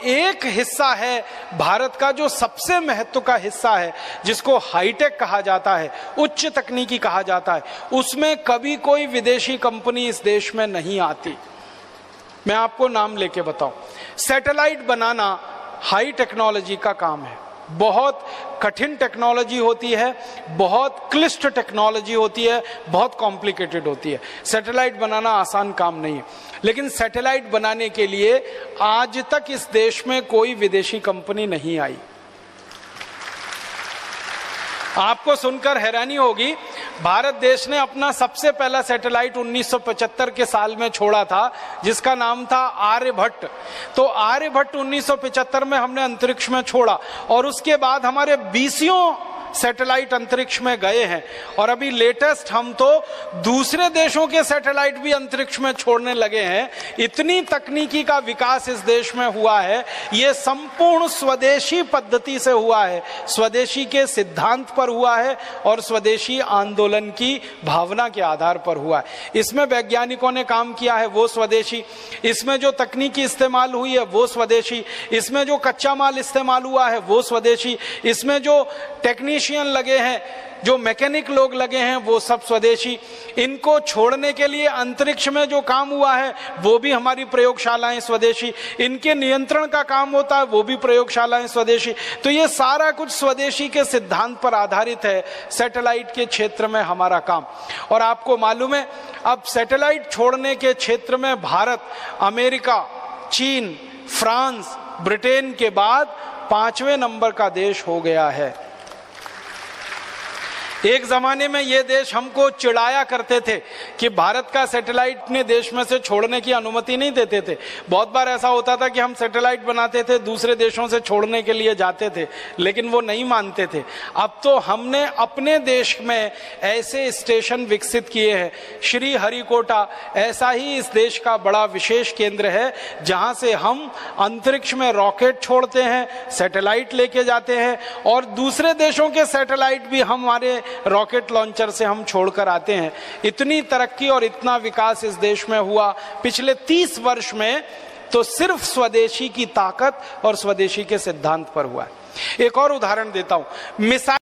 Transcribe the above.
एक हिस्सा है भारत का जो सबसे महत्व का हिस्सा है, जिसको हाईटेक कहा जाता है, उच्च तकनीकी कहा जाता है, उसमें कभी कोई विदेशी कंपनी इस देश में नहीं आती। मैं आपको नाम लेके बताऊं, सैटेलाइट बनाना हाई टेक्नोलॉजी का काम है, बहुत कठिन टेक्नोलॉजी होती है, बहुत क्लिष्ट टेक्नोलॉजी होती है, बहुत कॉम्प्लिकेटेड होती है। सैटेलाइट बनाना आसान काम नहीं है, लेकिन सैटेलाइट बनाने के लिए आज तक इस देश में कोई विदेशी कंपनी नहीं आई। आपको सुनकर हैरानी होगी, भारत देश ने अपना सबसे पहला सैटेलाइट 1975 के साल में छोड़ा था, जिसका नाम था आर्यभट्ट। तो आर्यभट्ट 1975 में हमने अंतरिक्ष में छोड़ा, और उसके बाद हमारे 20 सैटेलाइट अंतरिक्ष में गए हैं, और अभी लेटेस्ट हम तो दूसरे देशों के सैटेलाइट भी अंतरिक्ष में छोड़ने लगे हैं। इतनी तकनीकी का विकास इस देश में हुआ है, ये संपूर्ण स्वदेशी पद्धति से हुआ है, स्वदेशी के सिद्धांत पर हुआ है और स्वदेशी आंदोलन की भावना के आधार पर हुआ है। इसमें वैज्ञानिकों ने काम किया है, वो स्वदेशी, इसमें जो तकनीकी इस्तेमाल हुई है वो स्वदेशी, इसमें जो कच्चा माल इस्तेमाल हुआ है वो स्वदेशी, इसमें जो टेक्नीशियन लगे हैं, जो मैकेनिक लोग लगे हैं, वो सब स्वदेशी। इनको छोड़ने के लिए अंतरिक्ष में जो काम हुआ है वो भी हमारी प्रयोगशालाएं स्वदेशी, इनके नियंत्रण का काम होता है वो भी प्रयोगशालाएं स्वदेशी। तो ये सारा कुछ स्वदेशी के सिद्धांत पर आधारित है सैटेलाइट के क्षेत्र में हमारा काम। और आपको मालूम है, अब सैटेलाइट छोड़ने के क्षेत्र में भारत अमेरिका, चीन, फ्रांस, ब्रिटेन के बाद 5वें नंबर का देश हो गया है। एक जमाने में ये देश हमको चिढ़ाया करते थे कि भारत का सैटेलाइट अपने देश में से छोड़ने की अनुमति नहीं देते थे। बहुत बार ऐसा होता था कि हम सैटेलाइट बनाते थे, दूसरे देशों से छोड़ने के लिए जाते थे, लेकिन वो नहीं मानते थे। अब तो हमने अपने देश में ऐसे स्टेशन विकसित किए हैं। श्री हरिकोटा ऐसा ही इस देश का बड़ा विशेष केंद्र है, जहां से हम अंतरिक्ष में रॉकेट छोड़ते हैं, सैटेलाइट लेके जाते हैं, और दूसरे देशों के सैटेलाइट भी हमारे रॉकेट लॉन्चर से हम छोड़कर आते हैं। इतनी तरक्की और इतना विकास इस देश में हुआ पिछले 30 वर्ष में, तो सिर्फ स्वदेशी की ताकत और स्वदेशी के सिद्धांत पर हुआ है। एक और उदाहरण देता हूं, मिसाइल